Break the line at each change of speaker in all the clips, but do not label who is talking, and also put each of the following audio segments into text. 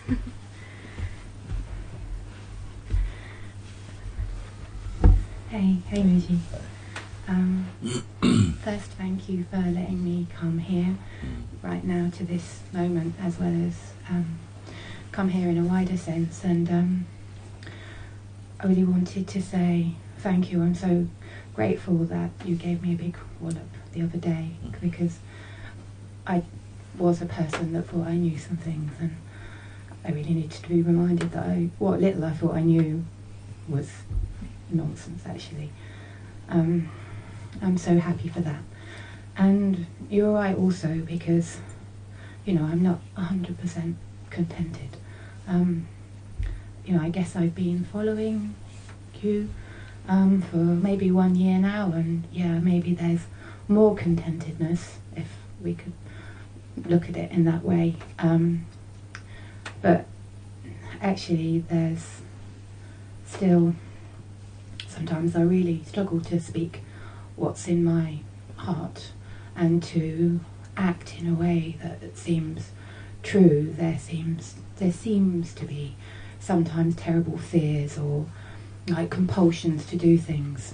Hey Mooji. First, thank you for letting me come here right now to this moment, as well as come here in a wider sense. And I really wanted to say thank you. I'm so grateful that you gave me a big wallop the other day, because I was a person that thought I knew some things, and I really needed to be reminded that what little I thought I knew was nonsense, actually. I'm so happy for that. And you're right also, because, I'm not 100% contented. I guess I've been following you for maybe 1 year now, and yeah, maybe there's more contentedness, if we could look at it in that way. But actually there's still, sometimes I really struggle to speak what's in my heart and to act in a way that seems true. There seems to be sometimes terrible fears or like compulsions to do things.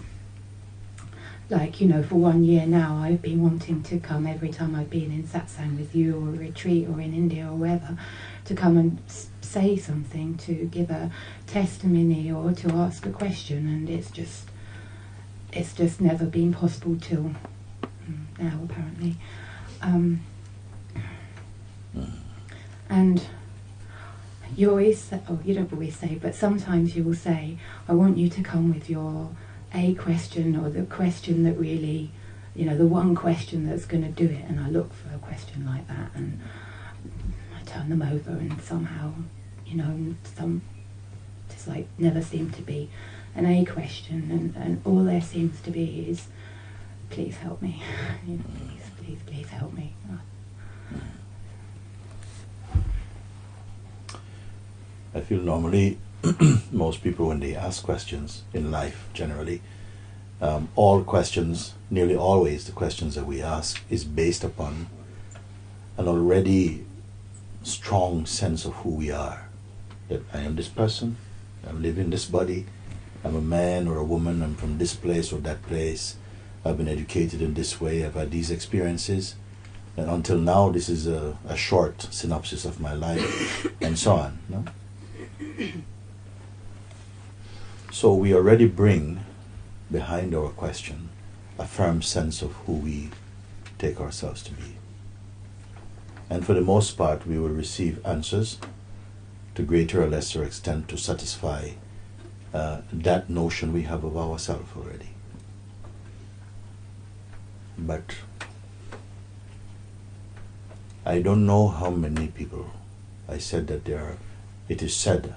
Like, for 1 year now I've been wanting to come every time I've been in satsang with you or a retreat or in India or wherever, to come and say something, to give a testimony or to ask a question, and it's just never been possible till now, apparently. And you always say, you don't always say, but sometimes you will say, I want you to come with your a question, or the question that really, the one question that's going to do it. And I look for a question like that, and I turn them over, and somehow, some just like never seem to be an A question, and all there seems to be is, please help me, please help me.
I feel normally most people, when they ask questions in life generally, all questions, nearly always the questions that we ask is based upon an already strong sense of who we are. That I am this person, I live in this body, I'm a man or a woman, I'm from this place or that place, I've been educated in this way, I've had these experiences, and until now this is a short synopsis of my life, and so on. No? So we already bring behind our question a firm sense of who we take ourselves to be. And for the most part we will receive answers to greater or lesser extent to satisfy that notion we have of ourselves already. But I don't know how many people, I said that it is said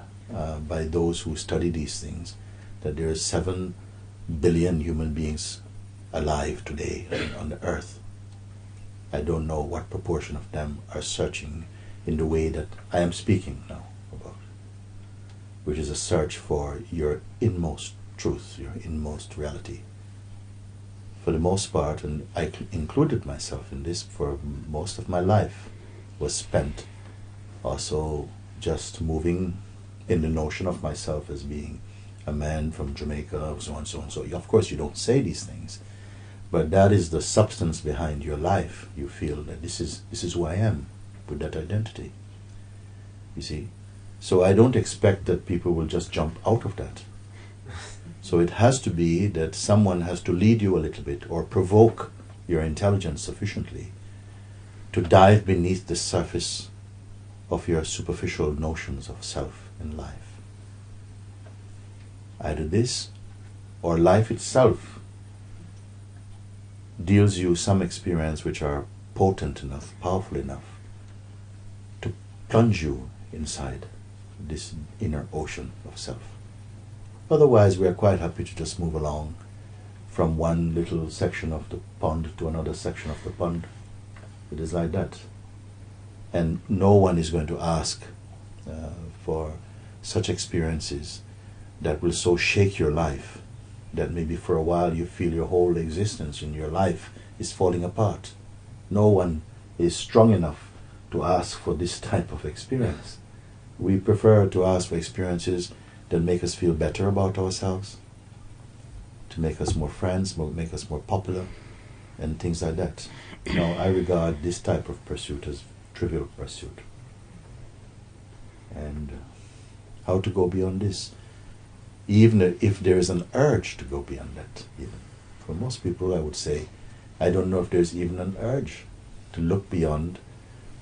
by those who study these things that there are 7 billion human beings alive today on the earth. I don't know what proportion of them are searching in the way that I am speaking now about, which is a search for your inmost truth, your inmost reality. For the most part, and I included myself in this, for most of my life was spent also just moving in the notion of myself as being a man from Jamaica, so on, so on. So of course you don't say these things, but that is the substance behind your life. You feel that this is who I am, with that identity. You see? So I don't expect that people will just jump out of that. So it has to be that someone has to lead you a little bit or provoke your intelligence sufficiently to dive beneath the surface of your superficial notions of self and life. Either this or life itself deals you some experience which are potent enough, powerful enough to plunge you inside this inner ocean of self. Otherwise, we are quite happy to just move along from one little section of the pond to another section of the pond. It is like that. And no one is going to ask for such experiences that will so shake your life that maybe for a while you feel your whole existence in your life is falling apart. No one is strong enough to ask for this type of experience. We prefer to ask for experiences that make us feel better about ourselves, to make us more friends, make us more popular, and things like that. Now, I regard this type of pursuit as trivial pursuit. And how to go beyond this? Even if there is an urge to go beyond that, even. For most people, I would say, I don't know if there's even an urge to look beyond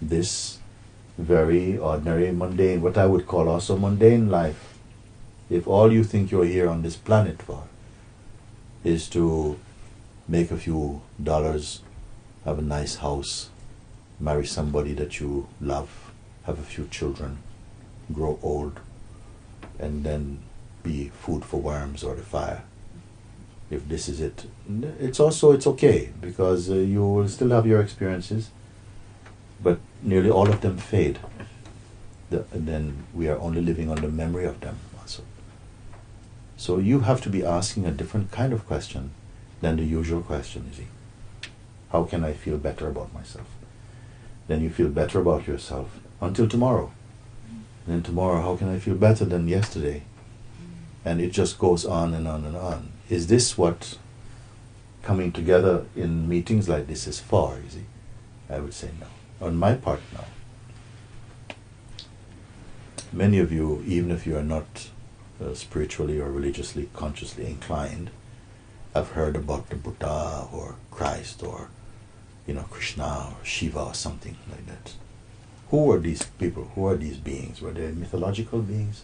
this very ordinary, mundane, what I would call also mundane life. If all you think you're here on this planet for is to make a few dollars, have a nice house, marry somebody that you love, have a few children, grow old, and then be food for worms or the fire. If this is it, it's okay, because you will still have your experiences, but nearly all of them fade. Then we are only living on the memory of them also. So you have to be asking a different kind of question than the usual question, you see. How can I feel better about myself? Then you feel better about yourself until tomorrow. And then tomorrow, how can I feel better than yesterday? And it just goes on and on and on. Is this what coming together in meetings like this is for, you see? I would say no. On my part, no. Many of you, even if you are not spiritually or religiously consciously inclined, have heard about the Buddha or Christ or Krishna or Shiva or something like that. Who are these people? Who are these beings? Were they mythological beings?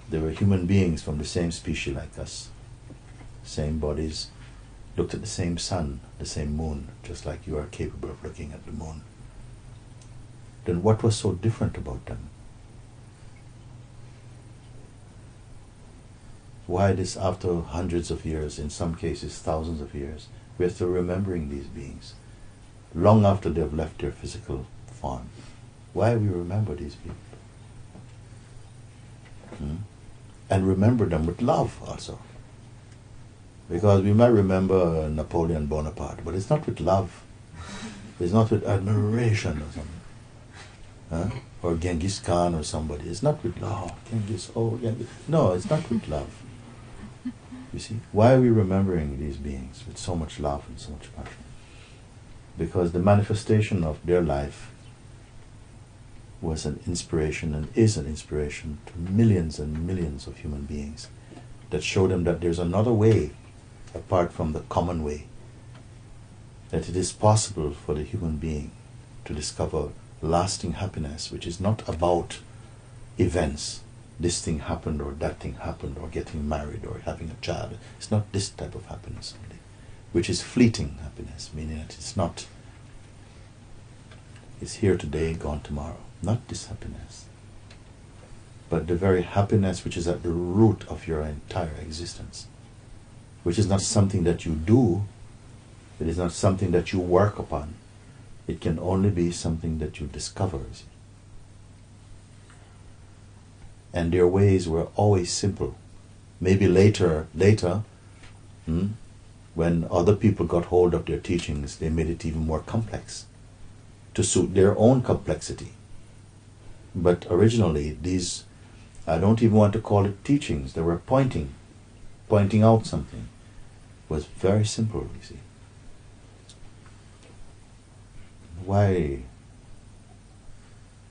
They were human beings from the same species like us, same bodies, looked at the same sun, the same moon, just like you are capable of looking at the moon. Then what was so different about them? Why this, after hundreds of years, in some cases thousands of years, we are still remembering these beings, long after they have left their physical form? Why we remember these people? And remember them with love also. Because we might remember Napoleon Bonaparte, but it's not with love. It's not with admiration or something. Or Genghis Khan or somebody. It's not with love. Genghis. No, it's not with love. You see? Why are we remembering these beings with so much love and so much passion? Because the manifestation of their life was an inspiration and is an inspiration to millions and millions of human beings, that show them that there's another way apart from the common way, that it is possible for the human being to discover lasting happiness, which is not about events. This thing happened or that thing happened, or getting married or having a child. It's not this type of happiness only, which is fleeting happiness, meaning that it's here today, gone tomorrow. Not this happiness, but the very happiness which is at the root of your entire existence, which is not something that you do, it is not something that you work upon. It can only be something that you discover. And their ways were always simple. Maybe later, when other people got hold of their teachings, they made it even more complex to suit their own complexity. But originally, these, I don't even want to call it teachings, they were pointing out something. It was very simple, you see. Why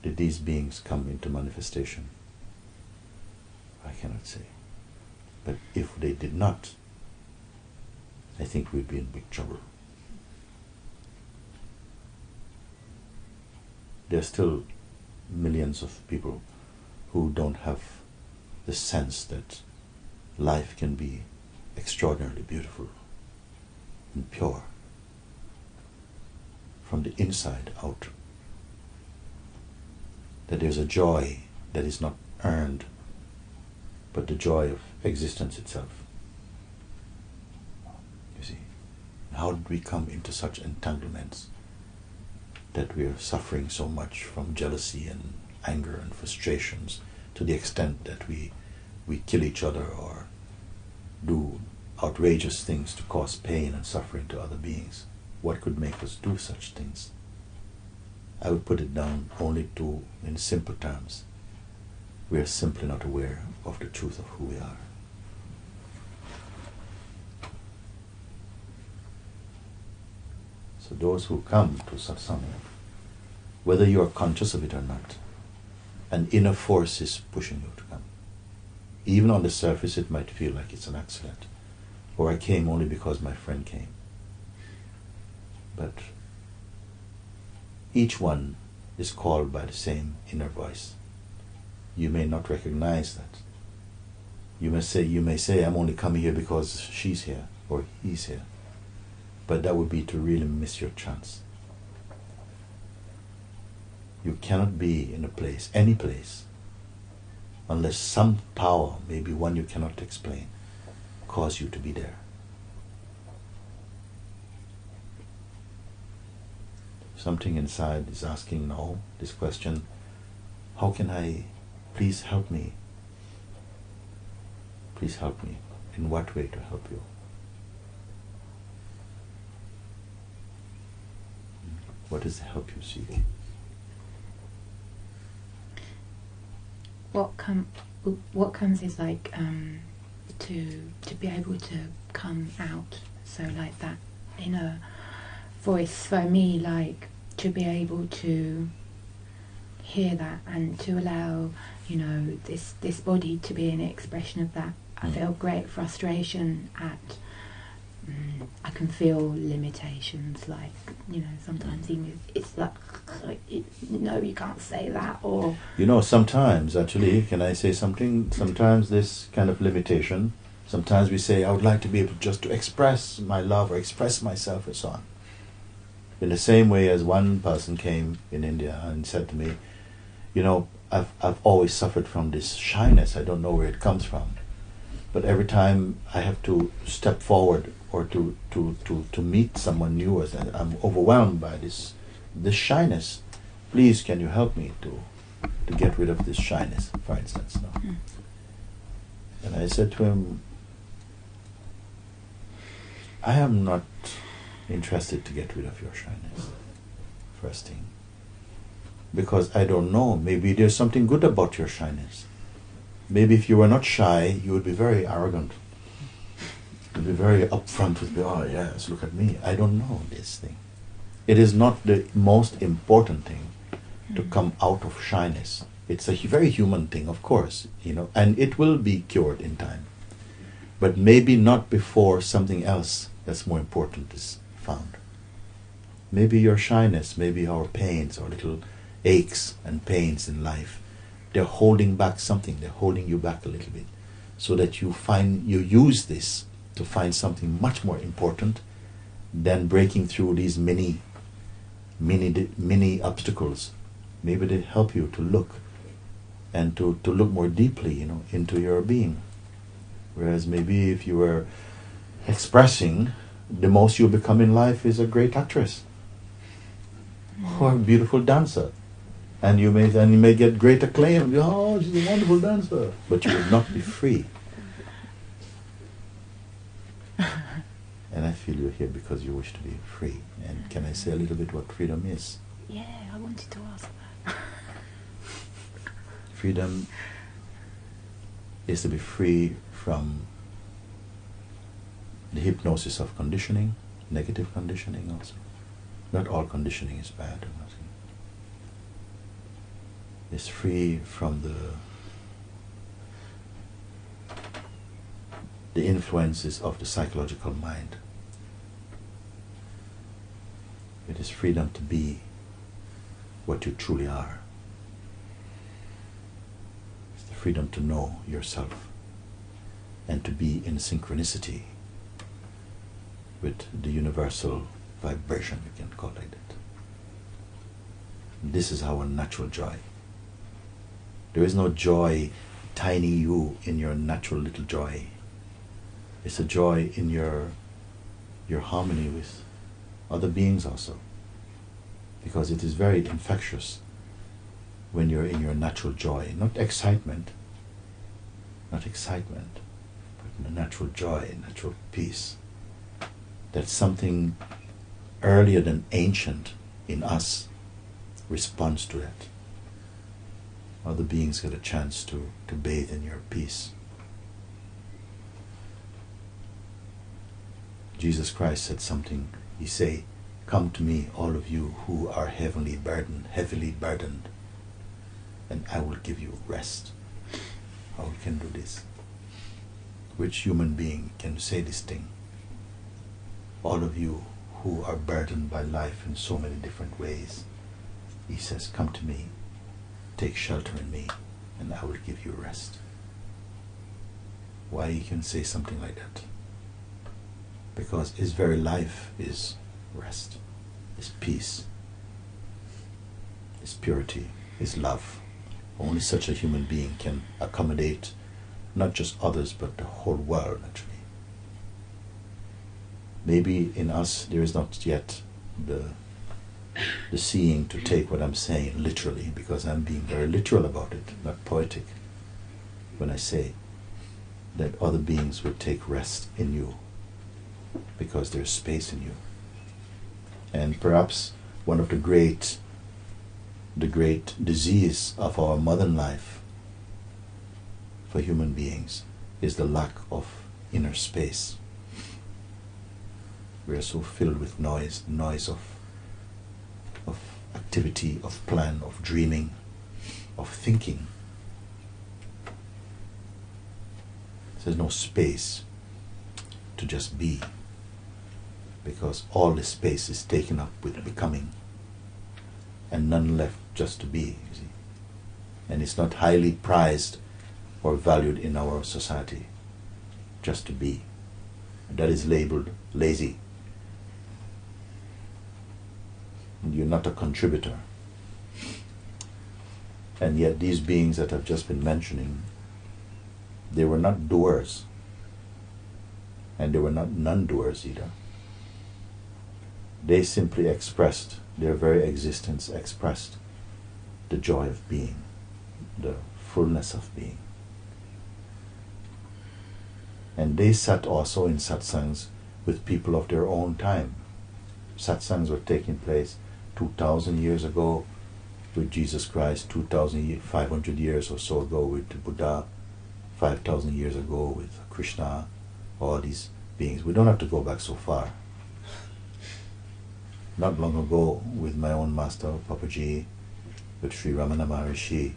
did these beings come into manifestation? I cannot say. But if they did not, I think we'd be in big trouble. There are still millions of people who don't have the sense that life can be extraordinarily beautiful and pure from the inside out. That there's a joy that is not earned, but the joy of existence itself. You see, how did we come into such entanglements that we are suffering so much from jealousy and anger and frustrations, to the extent that we kill each other or do outrageous things to cause pain and suffering to other beings? What could make us do such things? I would put it down only to, in simple terms, we are simply not aware of the truth of who we are. So those who come to satsang, whether you are conscious of it or not, an inner force is pushing you to come. Even on the surface it might feel like it's an accident, or I came only because my friend came. But each one is called by the same inner voice. You may not recognize that. You may say, I'm only coming here because she's here or he's here. But that would be to really miss your chance. You cannot be in a place, any place, unless some power, maybe one you cannot explain, cause you to be there. Something inside is asking now this question, how can I, please help me? Please help me. In what way to help you? What is the help you seek?
What comes is like to be able to come out. So like that inner voice for me, like to be able to hear that and to allow, you know, this body to be an expression of that. I feel great frustration at. I can feel limitations, like, you know, sometimes even it's like no, you can't say that, or...
You know, sometimes, actually, can I say something? Sometimes this kind of limitation, sometimes we say, I would like to be able just to express my love or express myself and so on. In the same way as one person came in India and said to me, you know, I've always suffered from this shyness, I don't know where it comes from. But every time I have to step forward or to meet someone new, I'm overwhelmed by this shyness. Please, can you help me to get rid of this shyness, for instance? No? And I said to him, I am not interested to get rid of your shyness, first thing. Because I don't know, maybe there's something good about your shyness. Maybe if you were not shy, you would be very arrogant. You'd be very upfront with, oh yes, look at me. I don't know this thing. It is not the most important thing to come out of shyness. It's a very human thing, of course, you know, and it will be cured in time. But maybe not before something else that's more important is found. Maybe your shyness, maybe our pains, our little aches and pains in life, they're holding back something, they're holding you back a little bit, so that you use this to find something much more important than breaking through these many obstacles. Maybe they help you to look and to look more deeply, you know, into your being. Whereas maybe if you were expressing, the most you'll become in life is a great actress or a beautiful dancer. And you may get great acclaim. Oh, she's a wonderful dancer. But you will not be free. And I feel you're here because you wish to be free. And can I say a little bit what freedom is?
Yeah, I wanted to ask that.
Freedom is to be free from the hypnosis of conditioning, negative conditioning also. Not all conditioning is bad or nothing. It's free from the influences of the psychological mind. It is freedom to be what you truly are. It's the freedom to know yourself and to be in synchronicity with the universal vibration, you can call it that. This is our natural joy. There is no joy, tiny you, in your natural little joy. It's a joy in your harmony with other beings also. Because it is very infectious when you're in your natural joy. Not excitement, but the natural joy, natural peace. That's something earlier than ancient in us. response to that. Other beings get a chance to bathe in your peace. Jesus Christ said something. He said, "Come to me, all of you who are heavily burdened, and I will give you rest." How we can do this? Which human being can say this thing? All of you who are burdened by life in so many different ways, he says, "Come to me, take shelter in me, and I will give you rest." Why he can say something like that? Because his very life is rest, is peace, is purity, is love. Only such a human being can accommodate not just others, but the whole world, actually. Maybe in us there is not yet the seeing to take what I'm saying literally, because I'm being very literal about it, not poetic, when I say that other beings will take rest in you because there's space in you. And perhaps one of the great disease of our modern life for human beings is the lack of inner space. We are so filled with noise of activity, of plan, of dreaming, of thinking. There's no space to just be, because all the space is taken up with becoming, and none left just to be, you see. And it's not highly prized or valued in our society, just to be. And that is labeled lazy. And you're not a contributor. And yet these beings that I've just been mentioning, they were not doers, and they were not non-doers either. They simply expressed, their very existence expressed the joy of being, the fullness of being. And they sat also in satsangs with people of their own time. Satsangs were taking place 2,000 years ago with Jesus Christ, 2,500 years or so ago with Buddha, 5,000 years ago with Krishna, all these beings. We don't have to go back so far. Not long ago with my own master, Papaji, with Sri Ramana Maharishi,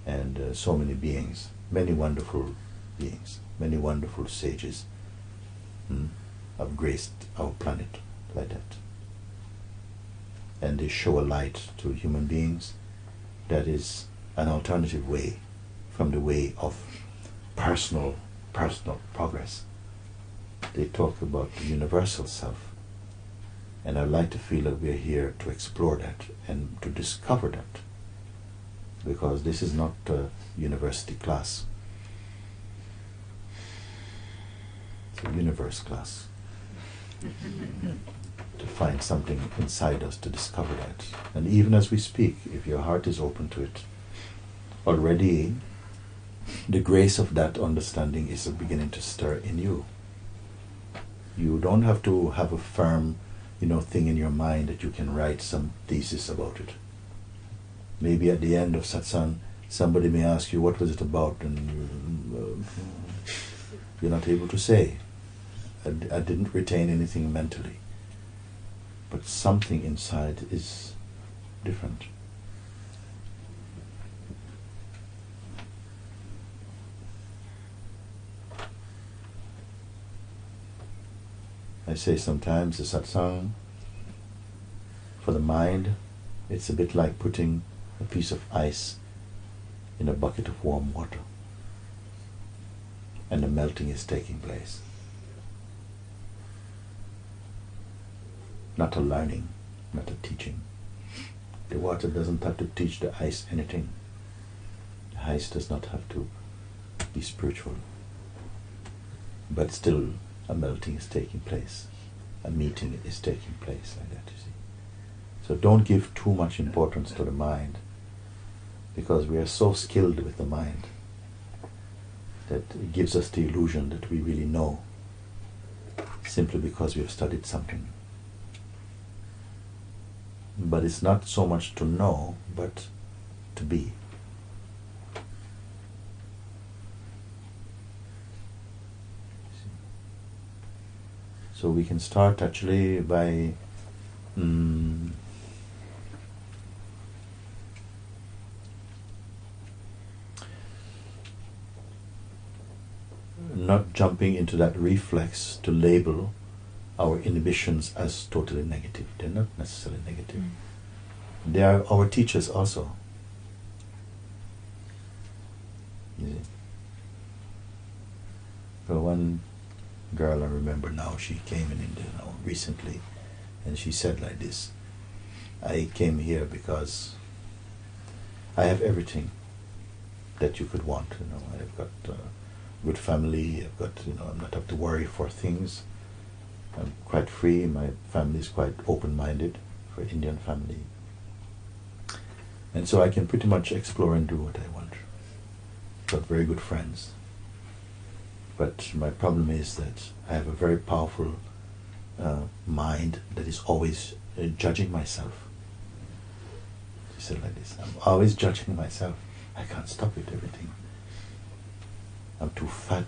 and so many beings, many wonderful beings, many wonderful sages have graced our planet like that. And they show a light to human beings that is an alternative way from the way of personal progress. They talk about the universal self. And I'd like to feel that we're here to explore that and to discover that. Because this is not a university class. It's a universe class. To find something inside us to discover that. And even as we speak, if your heart is open to it, already the grace of that understanding is beginning to stir in you. You don't have to have a firm, thing in your mind that you can write some thesis about it. Maybe at the end of satsang, somebody may ask you, what was it about? And you're not able to say. I didn't retain anything mentally. But something inside is different. I say sometimes the satsang, for the mind, it's a bit like putting a piece of ice in a bucket of warm water, and the melting is taking place. Not a learning, not a teaching. The water doesn't have to teach the ice anything. The ice does not have to be spiritual. But still, a melting is taking place. A meeting is taking place like that, you see. So don't give too much importance to the mind, because we are so skilled with the mind that it gives us the illusion that we really know, simply because we have studied something. But it's not so much to know, but to be. So we can start actually by not jumping into that reflex to label our inhibitions as totally negative. They're not necessarily negative. They are our teachers also. You see? So one girl I remember now, she came in India now recently, and she said like this: I came here because I have everything that you could want. I've got good family. I've got, I'm not have to worry for things. I'm quite free. My family is quite open-minded for Indian family, and so I can pretty much explore and do what I want. Got very good friends. But my problem is that I have a very powerful mind that is always judging myself. She said like this: I'm always judging myself. I can't stop it. Everything. I'm too fat.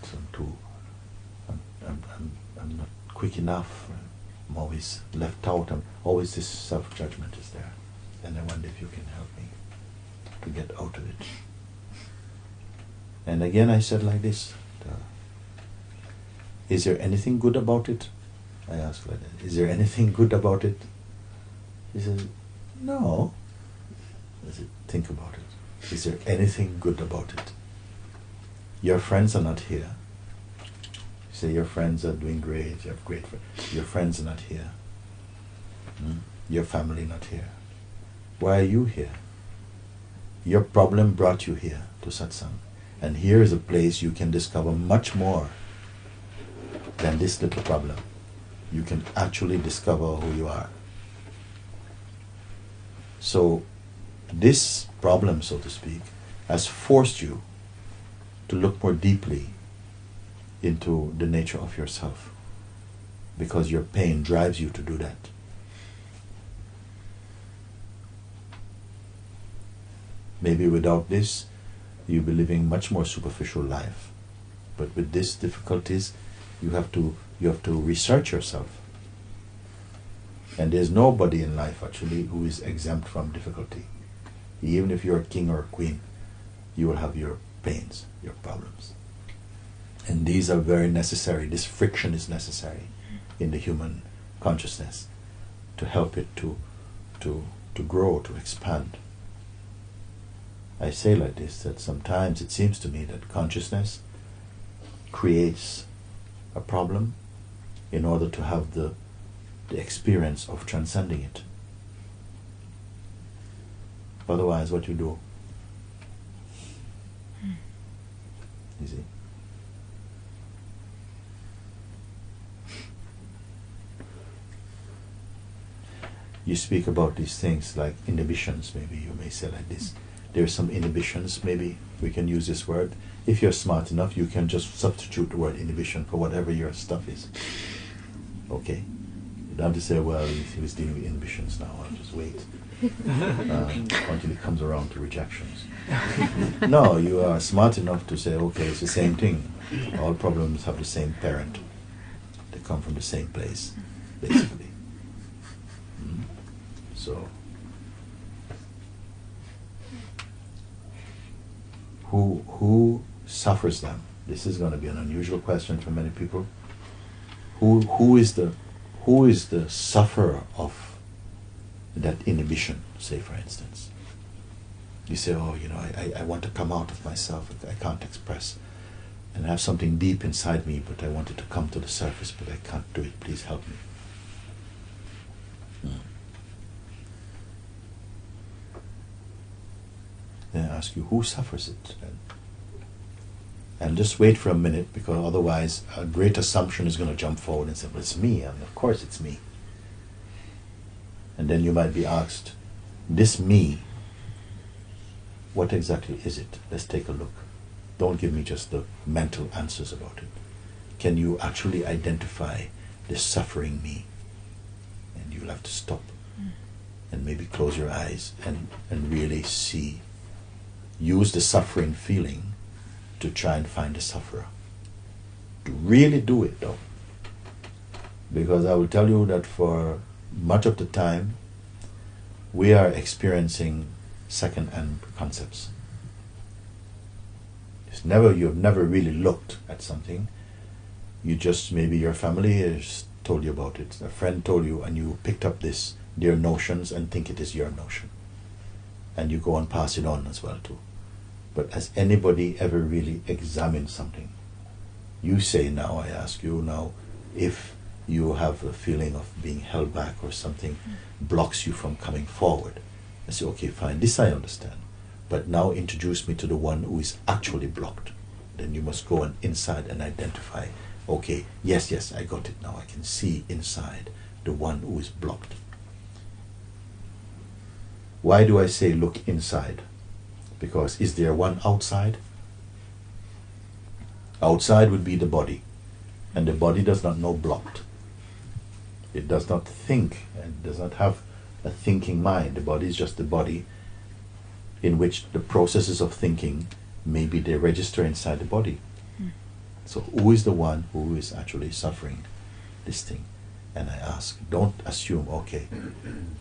I'm not quick enough. I'm always left out. Always this self-judgment is there. And I wonder if you can help me to get out of it. And again I said like this: is there anything good about it? I asked like that. Is there anything good about it? He says, no. I said, think about it. Is there anything good about it? Your friends are not here. You say your friends are doing great, you have great friends. Your friends are not here. Your family not here. Why are you here? Your problem brought you here to satsang. And here is a place you can discover much more than this little problem. You can actually discover who you are. So this problem, so to speak, has forced you to look more deeply into the nature of yourself, because your pain drives you to do that. Maybe without this, you'll be living much more superficial life. But with these difficulties, you have to research yourself. And there's nobody in life actually who is exempt from difficulty. Even if you're a king or a queen, you will have your pains, your problems. And these are very necessary. This friction is necessary in the human consciousness to help it to grow, to expand. I say like this, that sometimes it seems to me that consciousness creates a problem in order to have the experience of transcending it. Otherwise, what you do? You see? You speak about these things like inhibitions, maybe you may say like this. There are some inhibitions, maybe we can use this word. If you're smart enough, you can just substitute the word inhibition for whatever your stuff is. Okay? You don't have to say, well, he was dealing with inhibitions now, I'll just wait until it comes around to rejections. No, you are smart enough to say, okay, it's the same thing. All problems have the same parent. They come from the same place, basically. So, who suffers them? This is going to be an unusual question for many people. Who is the sufferer of that inhibition? Say, for instance, you say, oh, I want to come out of myself. I can't express, and I have something deep inside me, but I want it to come to the surface, but I can't do it. Please help me. Then I ask you, who suffers it? And just wait for a minute, because otherwise a great assumption is going to jump forward and say, well, it's me, and of course it's me. And then you might be asked, this me, what exactly is it? Let's take a look. Don't give me just the mental answers about it. Can you actually identify the suffering me? And you'll have to stop and maybe close your eyes and really see. Use the suffering feeling to try and find the sufferer. To really do it though. Because I will tell you that for much of the time, we are experiencing second-hand concepts. You've never really looked at something. You just, maybe your family has told you about it, a friend told you, and you picked up their notions and think it is your notion. And you go and pass it on as well too. But has anybody ever really examined something? You say now, I ask you now, if you have a feeling of being held back or something blocks you from coming forward. I say, okay, fine, this I understand. But now introduce me to the one who is actually blocked. Then you must go inside and identify, okay, yes, I got it now. I can see inside the one who is blocked. Why do I say look inside? Because is there one outside? Outside would be the body. And the body does not know blocked. It does not think and does not have a thinking mind. The body is just the body in which the processes of thinking, maybe they register inside the body. So who is the one who is actually suffering this thing? And I ask, don't assume, okay,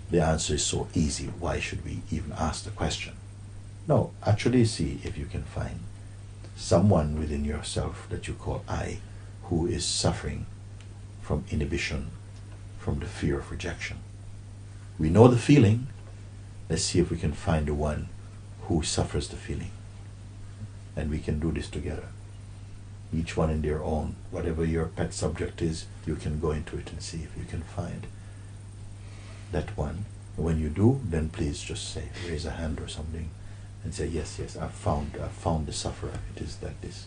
the answer is so easy, why should we even ask the question? No, actually see if you can find someone within yourself that you call I, who is suffering from inhibition, from the fear of rejection. We know the feeling. Let's see if we can find the one who suffers the feeling. And we can do this together. Each one in their own. Whatever your pet subject is, you can go into it and see if you can find that one. When you do, then please just say, raise a hand or something, and say, yes, I've found the sufferer. It is like this.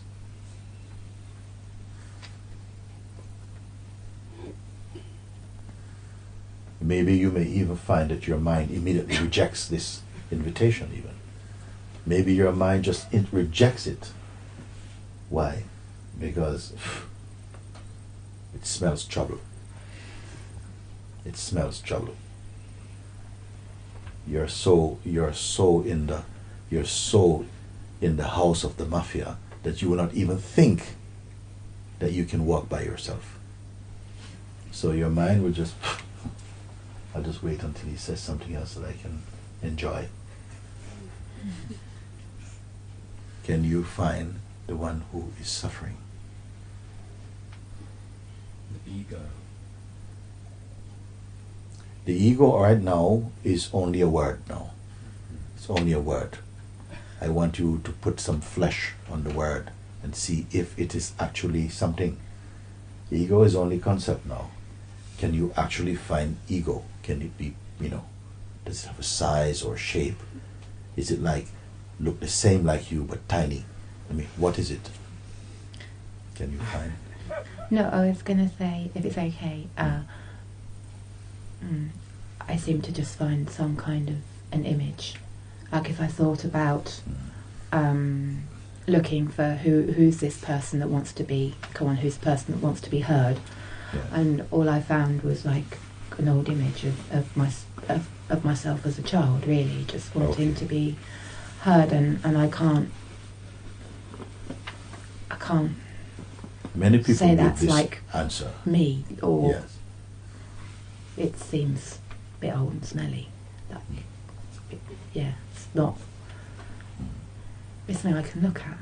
Maybe you may even find that your mind immediately rejects this invitation even. Maybe your mind just rejects it. Why? Because it smells trouble. It smells trouble. You're so in the house of the mafia that you will not even think that you can walk by yourself. So your mind will just, I'll just wait until he says something else that I can enjoy. Can you find the one who is suffering?
The ego.
The ego right now is only a word now. It's only a word. I want you to put some flesh on the word and see if it is actually something. Ego is only concept now. Can you actually find ego? Can it be, does it have a size or shape? Is it look the same like you but tiny? What is it? Can you find?
No, I was going to say, if it's okay, I seem to just find some kind of an image. Like if I thought about looking for who's this person that wants to be, who's the person that wants to be heard,
Yeah.
and all I found was like an old image of myself as a child, really, just wanting to be heard, and I can't
Many people
say
give
that's
this
like
answer.
me, or
Yes.
it seems a bit old and smelly. It's not. It's something I can look at.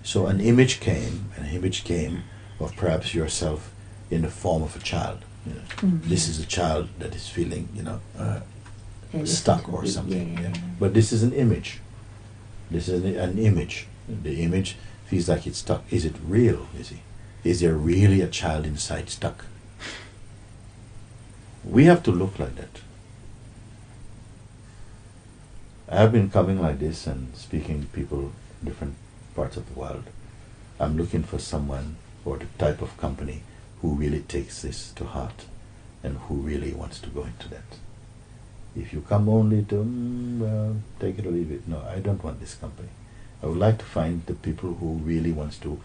So an image came of perhaps yourself in the form of a child. This is a child that is feeling, stuck or something.
Yeah.
But this is an image. This is an image. The image feels like it's stuck. Is it real? Is there really a child inside stuck? We have to look like that. I have been coming like this and speaking to people in different parts of the world. I'm looking for someone or the type of company who really takes this to heart and who really wants to go into that. If you come only to, take it or leave it, no, I don't want this company. I would like to find the people who really wants to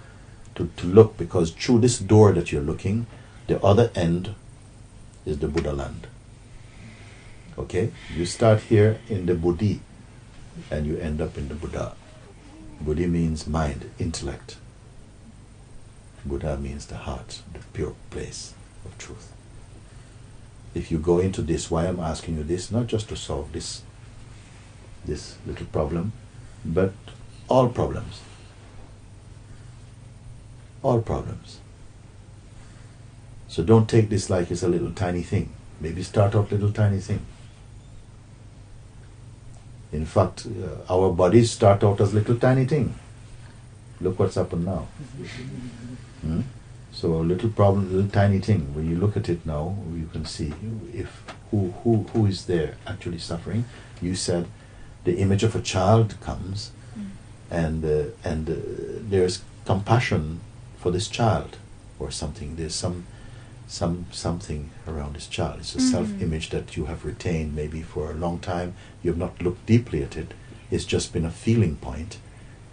look, because through this door that you're looking, the other end is the Buddha land. Okay? You start here in the Buddhi and you end up in the Buddha. Buddhi means mind, intellect. Buddha means the heart, the pure place of truth. If you go into this, why I'm asking you this, not just to solve this little problem, but all problems. All problems. So don't take this like it's a little tiny thing. Maybe start out little tiny thing. In fact, our bodies start out as little tiny thing. Look what's happened now. So a little problem, little tiny thing. When you look at it now, you can see if who is there actually suffering. You said the image of a child comes, and there's compassion for this child or something. There's something around this child. It's a self-image that you have retained maybe for a long time. You have not looked deeply at it. It's just been a feeling point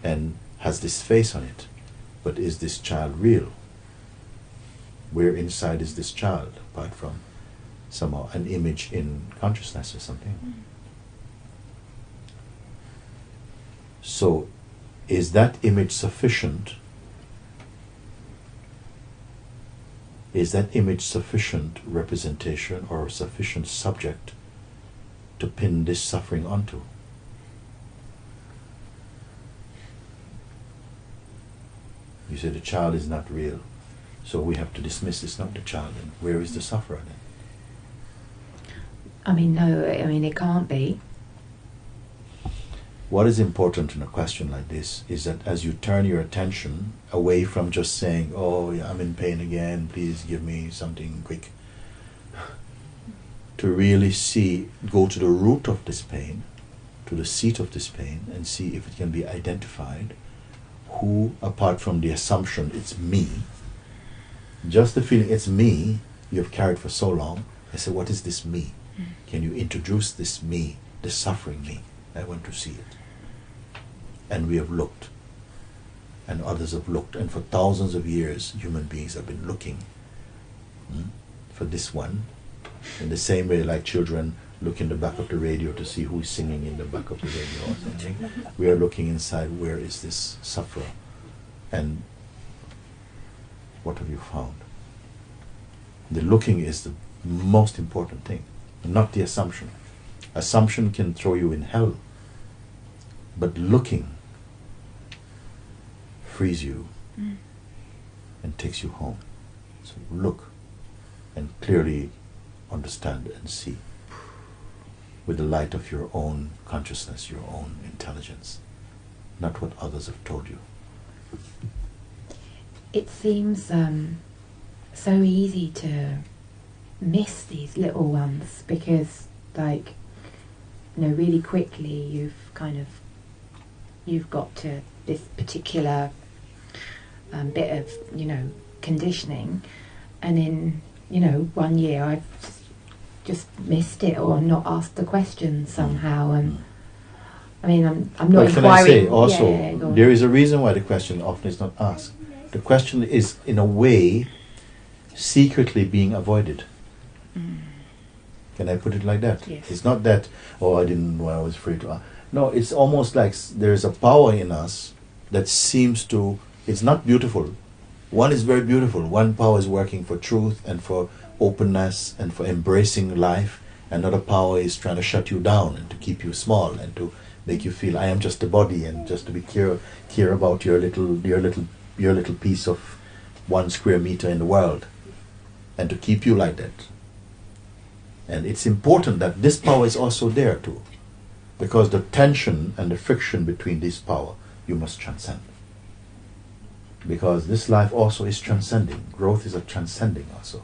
and has this face on it. But is this child real? Where inside is this child, apart from somehow an image in consciousness or something? So, is that image sufficient? Is that image sufficient representation or sufficient subject to pin this suffering onto? You say the child is not real, so we have to dismiss it's not the child. And where is the sufferer then?
I mean, no, I mean, it can't be.
What is important in a question like this is that as you turn your attention away from just saying, oh, yeah, I'm in pain again, please give me something quick, to really see, go to the root of this pain, to the seat of this pain, and see if it can be identified. Who, apart from the assumption it's me, just the feeling it's me you've carried for so long, I say, what is this me? Can you introduce this me, the suffering me? I want to see it. And we have looked, and others have looked, and for thousands of years human beings have been looking for this one, in the same way like children look in the back of the radio to see who is singing in the back of the radio or something. We are looking inside, where is this sufferer? And what have you found? The looking is the most important thing, not the assumption. Assumption can throw you in hell, but looking frees you and takes you home. So look and clearly understand and see with the light of your own consciousness, your own intelligence, not what others have told you.
It seems so easy to miss these little ones because, like, you know, really quickly you've got to this particular bit of, you know, conditioning, and in, you know, 1 year I've just missed it or not asked the question somehow. And I mean, I'm not inquiring.
Can I say also,
yeah,
there is a reason why the question often is not asked. The question is, in a way, secretly being avoided. Can I put it like that?
Yes.
It's not that, oh, I didn't know, I was afraid to ask. No, it's almost like there's a power in us that seems to, it's not beautiful. One is very beautiful. One power is working for truth and for openness and for embracing life. Another power is trying to shut you down and to keep you small and to make you feel I am just a body, and just to be care about your little piece of 1 square meter in the world, and to keep you like that. And it's important that this power is also there too, because the tension and the friction between this power you must transcend. Because this life also is transcending. Growth is a transcending also.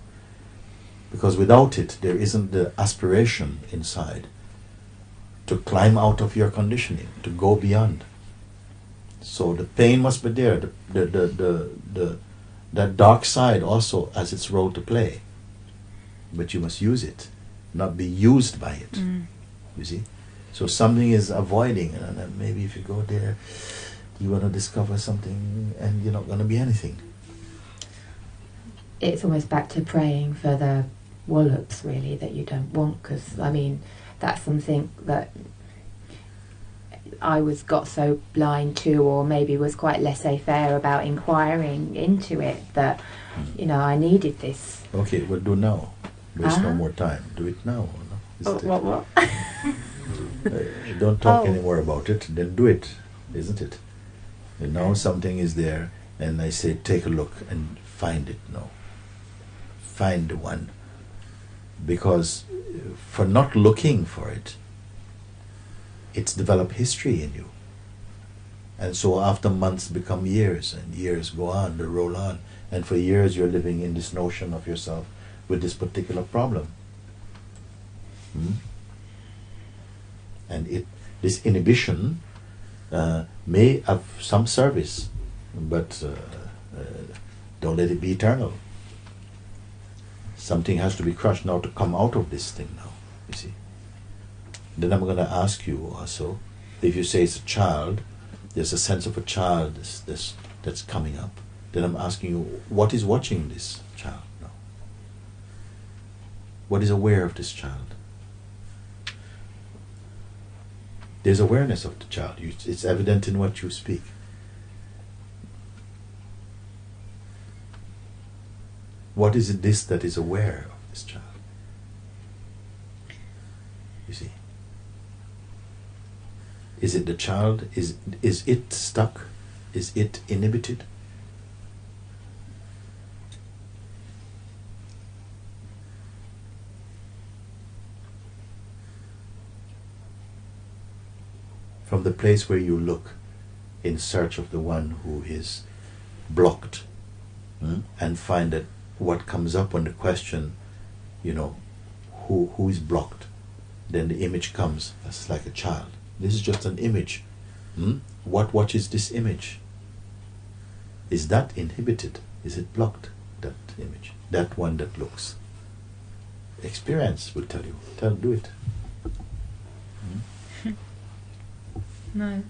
Because without it, there isn't the aspiration inside to climb out of your conditioning, to go beyond. So the pain must be there. That dark side also has its role to play. But you must use it, not be used by it. You see? So something is avoiding, and then maybe if you go there, you want to discover something, and you're not going to be anything.
It's almost back to praying for the wallops, really, that you don't want, because, I mean, that's something that I got so blind to, or maybe was quite laissez-faire about inquiring into it, that I needed this.
Okay, well, do now. Waste no more time. Do it now. No?
What?
Don't talk anymore about it. Then do it, isn't it? And now something is there, and I say, take a look and find it now. Find the one. Because for not looking for it, it's developed history in you. And so after months become years, and years go on, they roll on. And for years you're living in this notion of yourself with this particular problem. And this inhibition may have some service, but don't let it be eternal. Something has to be crushed now to come out of this thing now, you see. Then I'm going to ask you also, if you say it's a child, there's a sense of a child that's coming up, then I'm asking you, what is watching this child now? What is aware of this child? There's awareness of the child. It's evident in what you speak. What is it this that is aware of this child? You see? Is it the child? Is it stuck? Is it inhibited? From the place where you look in search of the one who is blocked, and find that what comes up on the question, who is blocked, then the image comes as like a child. This is just an image. What watches this image? Is that inhibited? Is it blocked, that image? That one that looks? Experience will tell you. Do it.
No.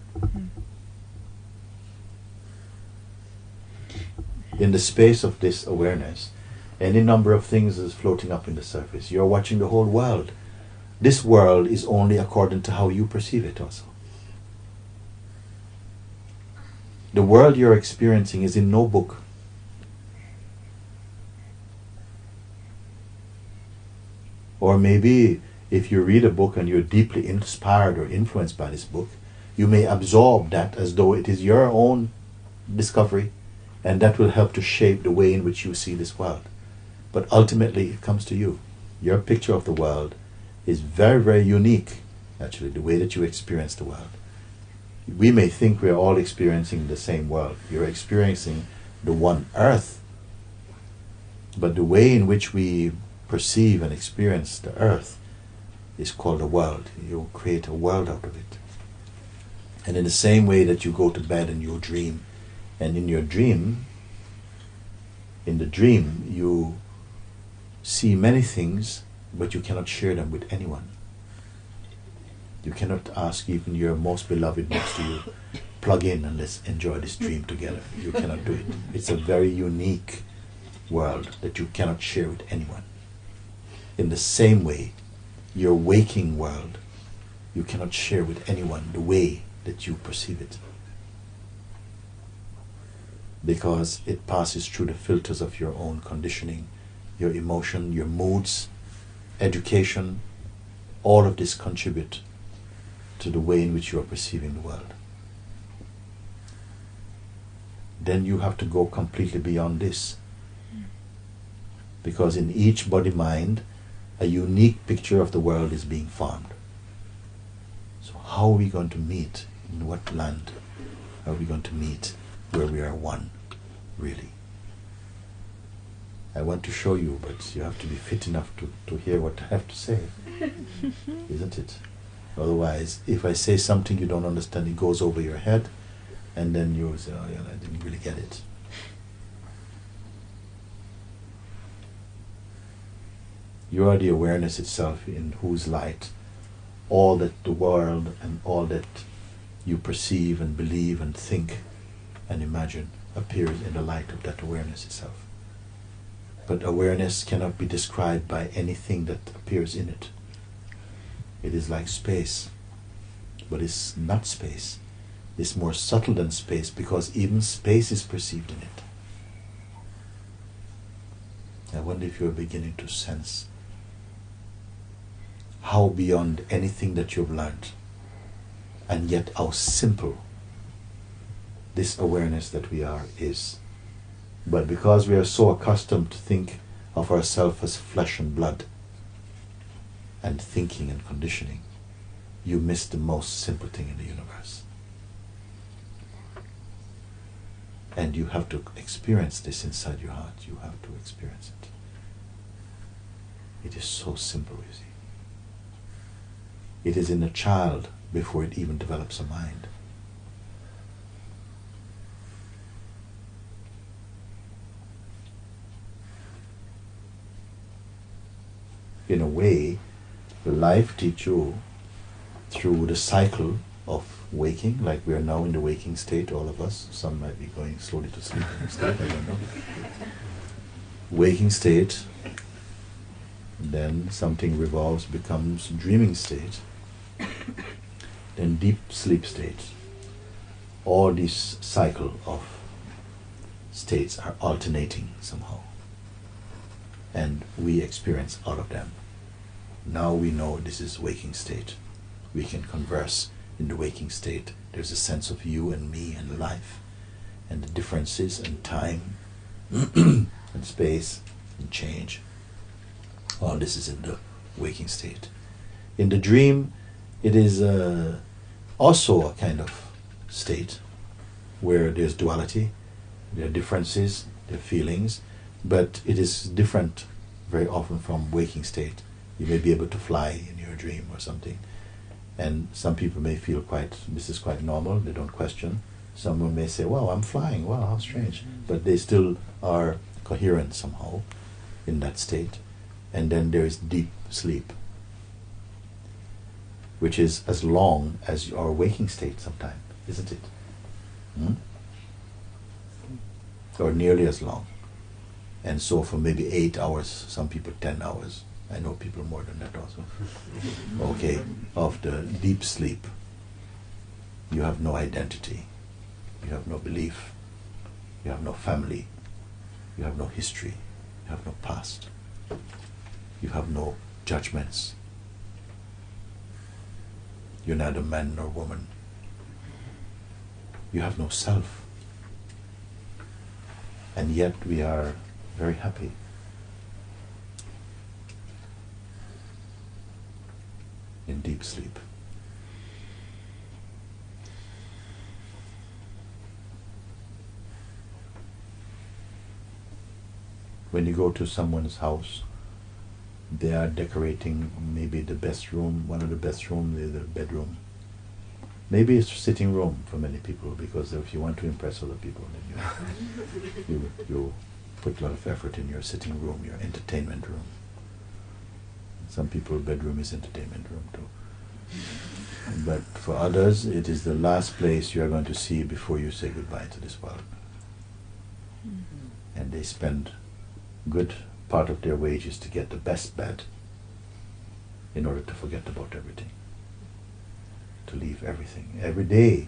In the space of this awareness, any number of things is floating up in the surface. You're watching the whole world. This world is only according to how you perceive it also. The world you're experiencing is in no book. Or maybe if you read a book and you're deeply inspired or influenced by this book, you may absorb that as though it is your own discovery, and that will help to shape the way in which you see this world. But ultimately it comes to you. Your picture of the world is very, very unique, actually, the way that you experience the world. We may think we're all experiencing the same world. You're experiencing the one earth, but the way in which we perceive and experience the earth is called a world. You create a world out of it. And in the same way that you go to bed and you dream, and in your dream, in the dream, you see many things, but you cannot share them with anyone. You cannot ask even your most beloved next to you, plug in and let's enjoy this dream together. You cannot do it. It's a very unique world that you cannot share with anyone. In the same way, your waking world, you cannot share with anyone the way that you perceive it. Because it passes through the filters of your own conditioning, your emotion, your moods, education. All of this contribute to the way in which you are perceiving the world. Then you have to go completely beyond this. Because in each body-mind, a unique picture of the world is being formed. So how are we going to meet? In what land are we going to meet where we are one, really? I want to show you, but you have to be fit enough to hear what I have to say. Isn't it? Otherwise, if I say something you don't understand, it goes over your head, and then you say, oh yeah, I didn't really get it. You are the awareness itself, in whose light all that the world and all that you perceive and believe and think and imagine appears in the light of that awareness itself. But awareness cannot be described by anything that appears in it. It is like space, but it's not space. It's more subtle than space, because even space is perceived in it. I wonder if you're beginning to sense how beyond anything that you've learned, and yet how simple this awareness that we are is. But because we are so accustomed to think of ourselves as flesh and blood, and thinking and conditioning, you miss the most simple thing in the universe. And you have to experience this inside your heart. You have to experience it. It is so simple, you see. It is in a child before it even develops a mind. In a way, life teaches you through the cycle of waking, like we are now in the waking state, all of us. Some might be going slowly to sleep in the state, I don't know. Waking state, then something revolves, becomes dreaming state, then deep sleep state. All these cycle of states are alternating somehow, and we experience all of them. Now we know this is waking state. We can converse in the waking state. There's a sense of you and me and life, and the differences and time and space and change. All this is in the waking state. In the dream, it is also a kind of state where there's duality, there are differences, there are feelings, but it is different very often from waking state. You may be able to fly in your dream or something, and some people may feel this is quite normal, they don't question. Someone may say, wow, I'm flying, wow, how strange. But they still are coherent somehow in that state. And then there is deep sleep, which is as long as our waking state sometimes, isn't it? Or nearly as long. And so for maybe 8 hours, some people 10 hours. I know people more than that also. Okay, of the deep sleep, you have no identity, you have no belief, you have no family, you have no history, you have no past, you have no judgments. You're neither man nor woman. You have no self. And yet we are very happy. In deep sleep. When you go to someone's house, they are decorating maybe the best room, one of the best rooms is the bedroom. Maybe it's sitting room for many people, because if you want to impress other people, then you put a lot of effort in your sitting room, your entertainment room. Some people's bedroom is entertainment room too. But for others, it is the last place you are going to see before you say goodbye to this world. And they spend good part of their wages to get the best bed in order to forget about everything. To leave everything. Every day,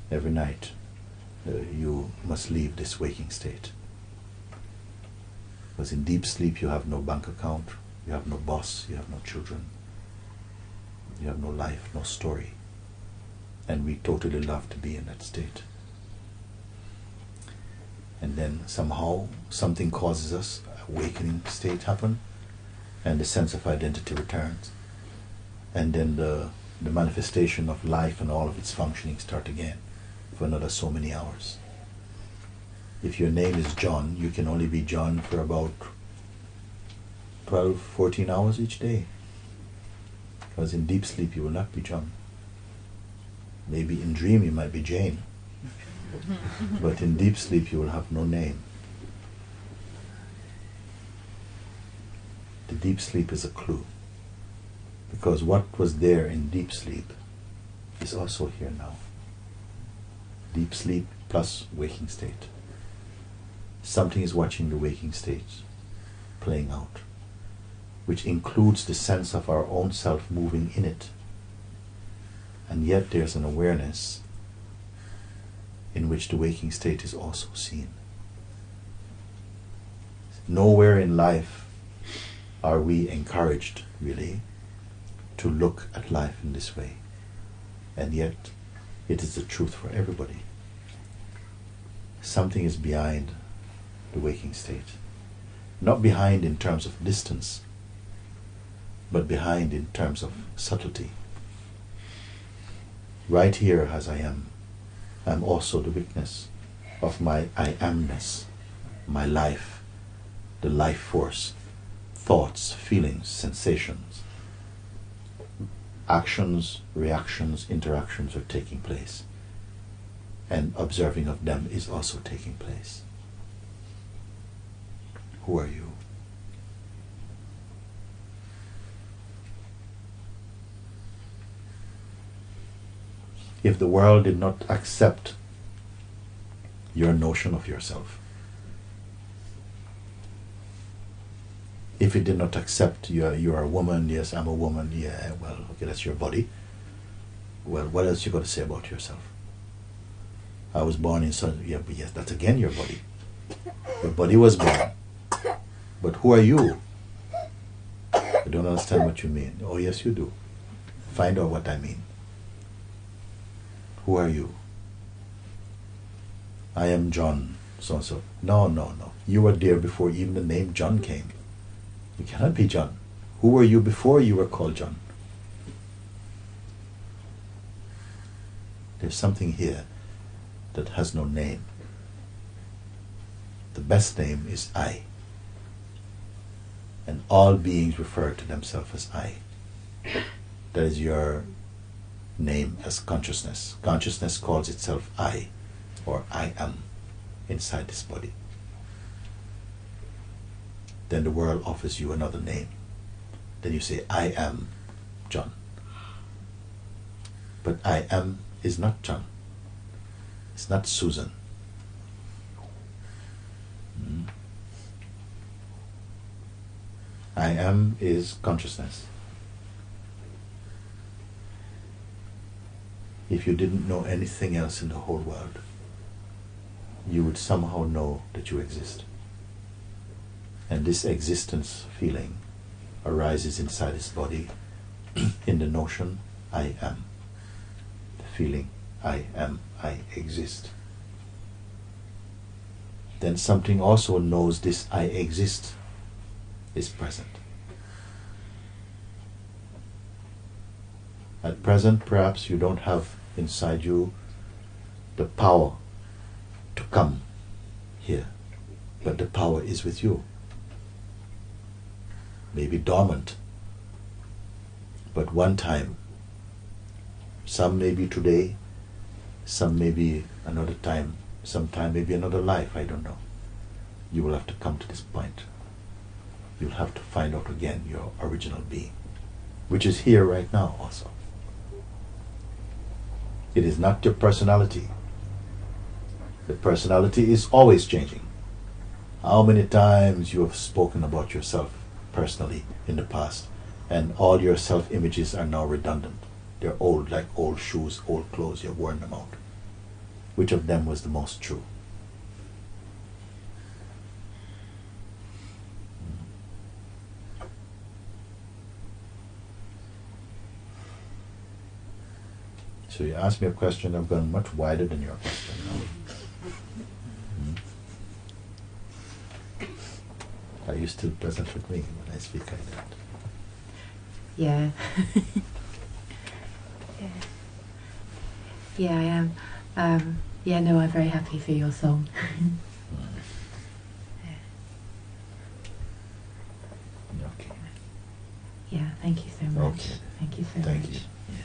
every night, you must leave this waking state. Because in deep sleep you have no bank account, you have no boss, you have no children, you have no life, no story. And we totally love to be in that state. And then somehow something causes us, awakening state happen, and the sense of identity returns. And then the manifestation of life and all of its functioning start again for another so many hours. If your name is John, you can only be John for about 12, 14 hours each day. Because in deep sleep you will not be John. Maybe in dream you might be Jane. But in deep sleep you will have no name. The deep sleep is a clue. Because what was there in deep sleep is also here now. Deep sleep plus waking state. Something is watching the waking state playing out. which includes the sense of our own self moving in it. And yet there's an awareness in which the waking state is also seen. Nowhere in life are we encouraged, really, to look at life in this way. And yet it is the truth for everybody. Something is behind the waking state. Not behind in terms of distance, but behind in terms of subtlety. Right here as I am, I'm also the witness of my I amness, my life, the life force, thoughts, feelings, sensations, actions, reactions, interactions are taking place, and observing of them is also taking place. Who are you? If the world did not accept your notion of yourself, if it did not accept you are a woman, yes, I'm a woman, yeah, well, okay, that's your body. Well, what else you got to say about yourself? I was born in such, yeah, but yes, that's again your body. Your body was born. But who are you? I don't understand what you mean. Oh, yes, you do. Find out what I mean. Who are you? I am John, so-and-so. No, no, no. You were there before even the name John came. You cannot be John. Who were you before you were called John? There's something here that has no name. The best name is I. And all beings refer to themselves as I. That is your name as consciousness. Consciousness calls itself I, or I am, inside this body. Then the world offers you another name. Then you say, I am John. But I am is not John. It's not Susan. I am is consciousness. If you didn't know anything else in the whole world, you would somehow know that you exist. And this existence feeling arises inside this body in the notion, I am. The feeling, I am, I exist. Then something also knows this I exist is present. At present, perhaps you don't have inside you the power to come here, but the power is with you. Maybe dormant, but one time, some maybe today, some maybe another time, sometime maybe another life, I don't know. You will have to come to this point. You'll have to find out again your original being, which is here right now also. It is not your personality. The personality is always changing. How many times you have spoken about yourself personally in the past, and all your self-images are now redundant. They're old, like old shoes, old clothes, you've worn them out. Which of them was the most true? So you asked me a question, I've gone much wider than your question now. Are you still present with me when I speak like that?
Yeah. Yeah, I am. Yeah, no, I'm very happy for your song.
Okay.
Yeah, thank you so much.
Okay.
Thank you so
Thank
much.
you. Yeah.